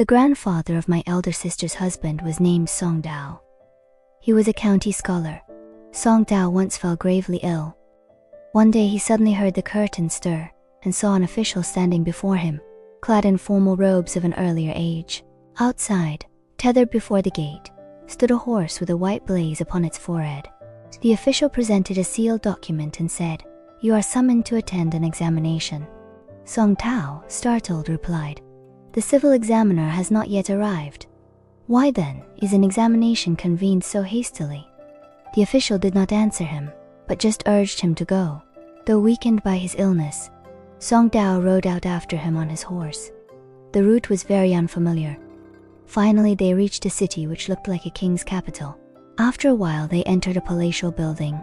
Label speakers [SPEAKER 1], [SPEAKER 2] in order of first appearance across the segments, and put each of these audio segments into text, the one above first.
[SPEAKER 1] The grandfather of my elder sister's husband was named Song Dao. He was a county scholar. Song Dao once fell gravely ill. One day he suddenly heard the curtain stir and saw an official standing before him, clad in formal robes of an earlier age. Outside, tethered before the gate, stood a horse with a white blaze upon its forehead. The official presented a sealed document and said, "You are summoned to attend an examination." Song Dao, startled, replied, "The civil examiner has not yet arrived. Why then is an examination convened so hastily?" The official did not answer him, but just urged him to go. Though weakened by his illness, Song Dao rode out after him on his horse. The route was very unfamiliar. Finally they reached a city which looked like a king's capital. After a while they entered a palatial building.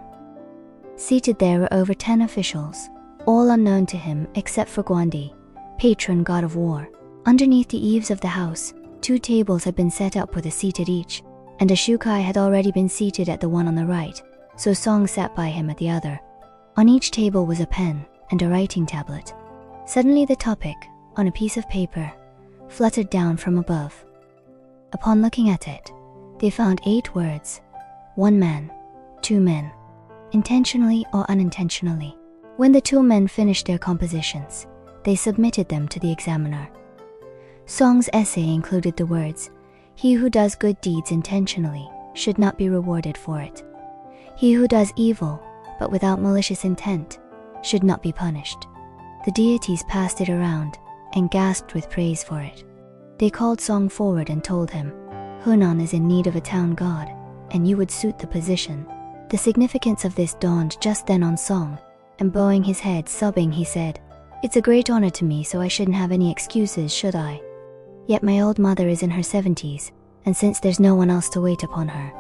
[SPEAKER 1] Seated there were over 10 officials, all unknown to him except for Guandi, patron god of war. Underneath the eaves of the house, 2 tables had been set up with a seat at each, and a shukai had already been seated at the one on the right, so Song sat by him at the other. On each table was a pen and a writing tablet. Suddenly the topic, on a piece of paper, fluttered down from above. Upon looking at it, they found 8 words: 1 man, 2 men, intentionally or unintentionally. When the 2 men finished their compositions, they submitted them to the examiner. Song's essay included the words, "He who does good deeds intentionally should not be rewarded for it. He who does evil, but without malicious intent, should not be punished." The deities passed it around and gasped with praise for it. They called Song forward and told him, "Hunan is in need of a town god, and you would suit the position." The significance of this dawned just then on Song, and bowing his head, sobbing, he said, "It's a great honor to me, so I shouldn't have any excuses, should I? Yet my old mother is in her 70s, and since there's no one else to wait upon her,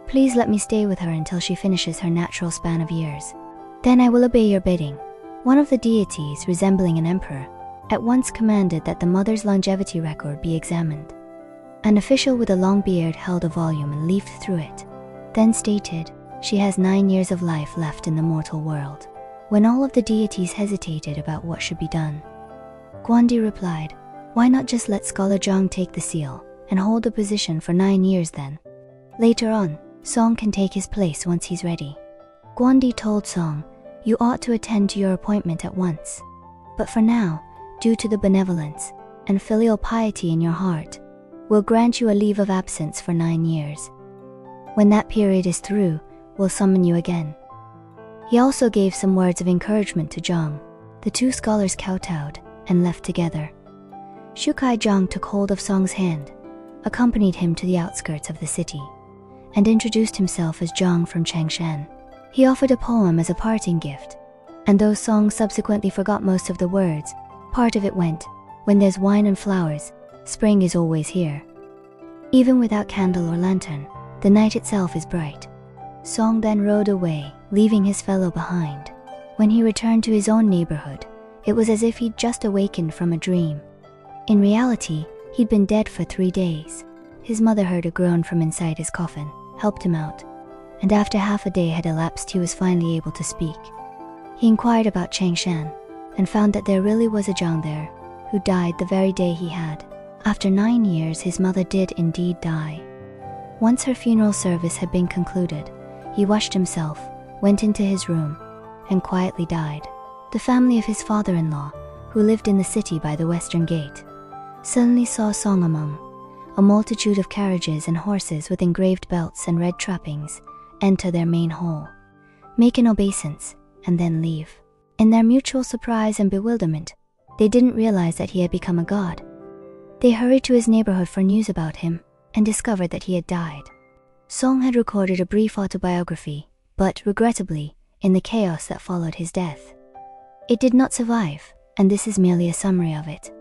[SPEAKER 1] please let me stay with her until she finishes her natural span of years. Then I will obey your bidding." One of the deities, resembling an emperor, at once commanded that the mother's longevity record be examined. An official with a long beard held a volume and leafed through it, then stated, "She has 9 years of life left in the mortal world." When all of the deities hesitated about what should be done, Guandi replied, "Why not just let Scholar Zhang take the seal and hold the position for 9 years then? Later on, Song can take his place once he's ready." Guandi told Song, "You ought to attend to your appointment at once. But for now, due to the benevolence and filial piety in your heart, we'll grant you a leave of absence for 9 years. When that period is through, we'll summon you again." He also gave some words of encouragement to Zhang. The 2 scholars kowtowed and left together. Shukai Zhang took hold of Song's hand, accompanied him to the outskirts of the city, and introduced himself as Zhang from Changshan. He offered a poem as a parting gift, and though Song subsequently forgot most of the words, part of it went, "When there's wine and flowers, spring is always here. Even without candle or lantern, the night itself is bright." Song then rode away, leaving his fellow behind. When he returned to his own neighborhood, it was as if he'd just awakened from a dream. In reality, he'd been dead for 3 days. His mother heard a groan from inside his coffin, helped him out, and after half a day had elapsed, he was finally able to speak. He inquired about Changshan, and found that there really was a Zhang there, who died the very day he had. After 9 years, his mother did indeed die. Once her funeral service had been concluded, he washed himself, went into his room, and quietly died. The family of his father-in-law, who lived in the city by the western gate, suddenly saw Song among a multitude of carriages and horses with engraved belts and red trappings enter their main hall, make an obeisance, and then leave. In their mutual surprise and bewilderment, they didn't realize that he had become a god. They hurried to his neighborhood for news about him and discovered that he had died. Song had recorded a brief autobiography, but regrettably, in the chaos that followed his death, it did not survive, and this is merely a summary of it.